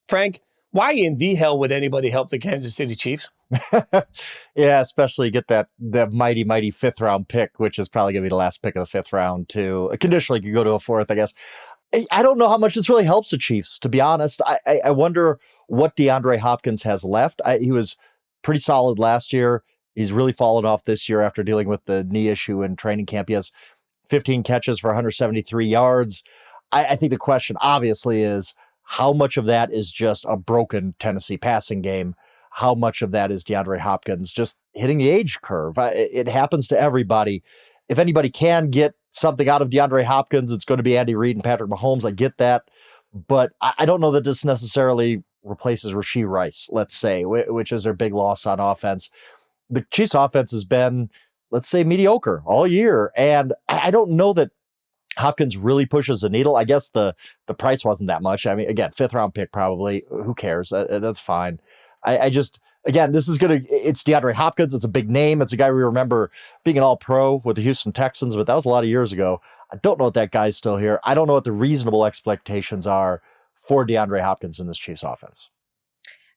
Frank, why in the hell would anybody help the Kansas City Chiefs? Yeah, especially get that mighty fifth round pick, which is probably going to be the last pick of the fifth round too. Conditionally, you could go to a fourth, I guess. I don't know how much this really helps the Chiefs, to be honest. I wonder what DeAndre Hopkins has left. He was pretty solid last year. He's really fallen off this year after dealing with the knee issue in training camp. He has 15 catches for 173 yards. I think the question obviously is how much of that is just a broken Tennessee passing game? How much of that is DeAndre Hopkins just hitting the age curve? It happens to everybody. If anybody can get something out of DeAndre Hopkins, it's going to be Andy Reid and Patrick Mahomes. I get that. But I don't know that this necessarily replaces Rashee Rice, let's say, which is their big loss on offense. The Chiefs offense has been, let's say, mediocre all year. And I don't know that Hopkins really pushes the needle. I guess the price wasn't that much. I mean, again, fifth round pick, probably. Who cares? That's fine. I just, again, it's DeAndre Hopkins. It's a big name. It's a guy we remember being an all-pro with the Houston Texans, but that was a lot of years ago. I don't know if that guy's still here. I don't know what the reasonable expectations are for DeAndre Hopkins in this Chiefs offense.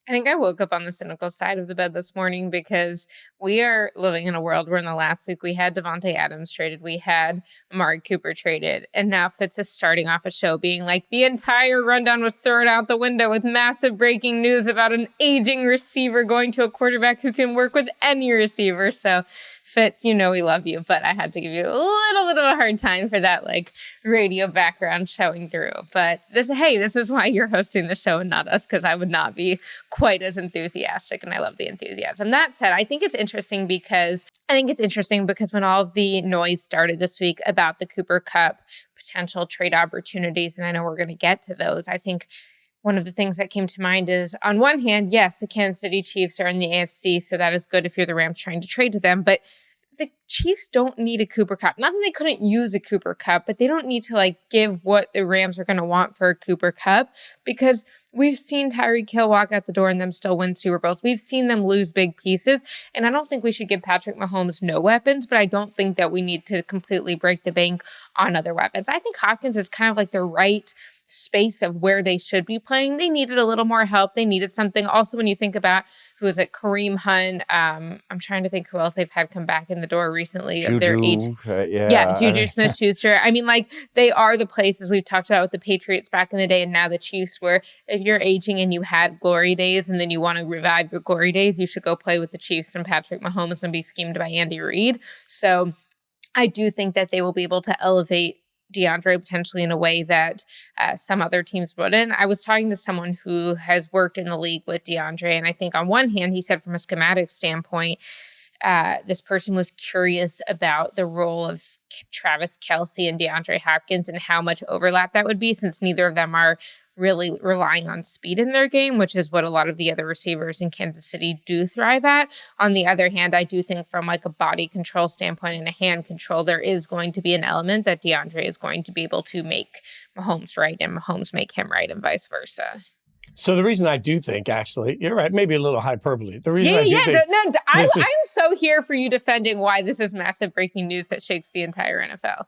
I think I woke up on the cynical side of the bed this morning because we are living in a world where in the last week we had Devontae Adams traded, we had Amari Cooper traded, and now Fitz is starting off a show being like, the entire rundown was thrown out the window with massive breaking news about an aging receiver going to a quarterback who can work with any receiver. So Fitz, we love you, but I had to give you a little bit of a hard time for that radio background showing through. But this is why you're hosting the show and not us, because I would not be quite as enthusiastic, and I love the enthusiasm. That said, I think it's interesting because when all of the noise started this week about the Cooper Kupp potential trade opportunities, and I know we're going to get to those, I think one of the things that came to mind is, on one hand, yes, the Kansas City Chiefs are in the AFC, so that is good if you're the Rams trying to trade to them, but the Chiefs don't need a Cooper Kupp. Not that they couldn't use a Cooper Kupp, but they don't need to give what the Rams are going to want for a Cooper Kupp, because we've seen Tyreek Hill walk out the door and them still win Super Bowls. We've seen them lose big pieces, and I don't think we should give Patrick Mahomes no weapons, but I don't think that we need to completely break the bank on other weapons. I think Hopkins is kind of like the right space of where they should be playing. They needed a little more help. They needed something. Also, when you think about who is it, Kareem Hunt, I'm trying to think who else they've had come back in the door recently of their age. Juju Smith-Schuster. I mean, they are the places we've talked about with the Patriots back in the day, and now the Chiefs, where if you're aging and you had glory days and then you want to revive your glory days, you should go play with the Chiefs and Patrick Mahomes and be schemed by Andy Reid. So I do think that they will be able to elevate DeAndre potentially in a way that some other teams wouldn't. I was talking to someone who has worked in the league with DeAndre, and I think on one hand, he said from a schematic standpoint, this person was curious about the role of Travis Kelce and DeAndre Hopkins and how much overlap that would be, since neither of them are really relying on speed in their game, which is what a lot of the other receivers in Kansas City do thrive at. On the other hand, I do think from a body control standpoint and a hand control, there is going to be an element that DeAndre is going to be able to make Mahomes right and Mahomes make him right and vice versa. So the reason I do think, actually, you're right, maybe a little hyperbole. The reason I'm so here for you defending why this is massive breaking news that shakes the entire NFL.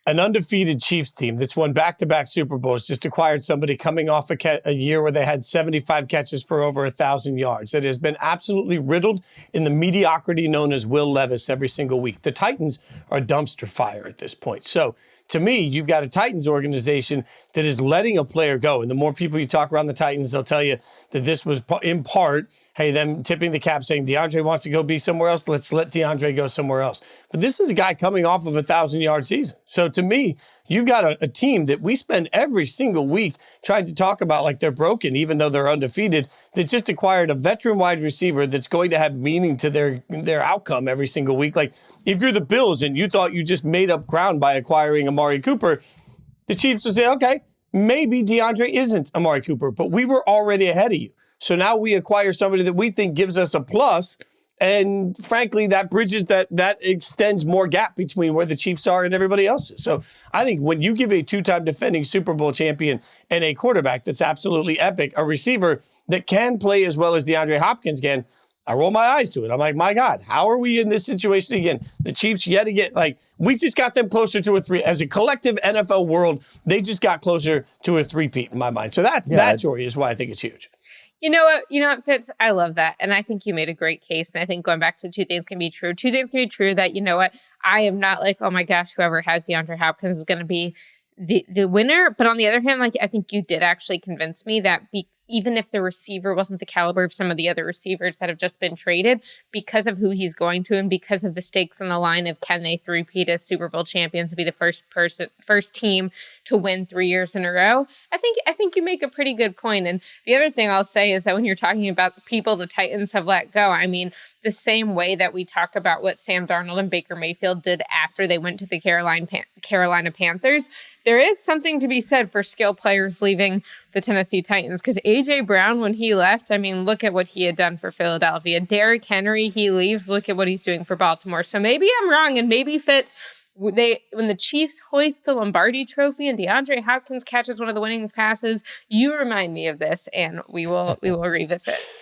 An undefeated Chiefs team that's won back-to-back Super Bowls just acquired somebody coming off a year where they had 75 catches for over 1,000 yards. It has been absolutely riddled in the mediocrity known as Will Levis every single week. The Titans are a dumpster fire at this point. So to me, you've got a Titans organization that is letting a player go. And the more people you talk around the Titans, they'll tell you that this was in part, them tipping the cap saying DeAndre wants to go be somewhere else. Let's let DeAndre go somewhere else. But this is a guy coming off of a 1,000-yard season. So to me, you've got a team that we spend every single week trying to talk about like they're broken, even though they're undefeated, that just acquired a veteran wide receiver that's going to have meaning to their outcome every single week. Like if you're the Bills and you thought you just made up ground by acquiring Amari Cooper, the Chiefs will say, okay, maybe DeAndre isn't Amari Cooper, but we were already ahead of you. So now we acquire somebody that we think gives us a plus. And frankly, that bridges that extends more gap between where the Chiefs are and everybody else is. So I think when you give a two-time defending Super Bowl champion and a quarterback that's absolutely epic, a receiver that can play as well as DeAndre Hopkins can, I roll my eyes to it. I'm like, my God, how are we in this situation again? The Chiefs yet again, like, we just got them closer to a three. As a collective NFL world, they just got closer to a three-peat in my mind. So that, Jori, is why I think it's huge. You know what, Fitz? I love that. And I think you made a great case. And I think going back to two things can be true. Two things can be true that, you know what, I am not like, oh my gosh, whoever has DeAndre Hopkins is going to be the winner. But on the other hand, like, I think you did actually convince me that even if the receiver wasn't the caliber of some of the other receivers that have just been traded, because of who he's going to and because of the stakes on the line of can they three-peat as Super Bowl champions and be the first team to win 3 years in a row, I think you make a pretty good point. And the other thing I'll say is that when you're talking about the people the Titans have let go, I mean, the same way that we talk about what Sam Darnold and Baker Mayfield did after they went to the Carolina Panthers, there is something to be said for skill players leaving the Tennessee Titans, because A.J. Brown, when he left, I mean, look at what he had done for Philadelphia. Derrick Henry, he leaves, look at what he's doing for Baltimore. So maybe I'm wrong, and maybe Fitz, when the Chiefs hoist the Lombardi Trophy and DeAndre Hopkins catches one of the winning passes, you remind me of this, and we will revisit.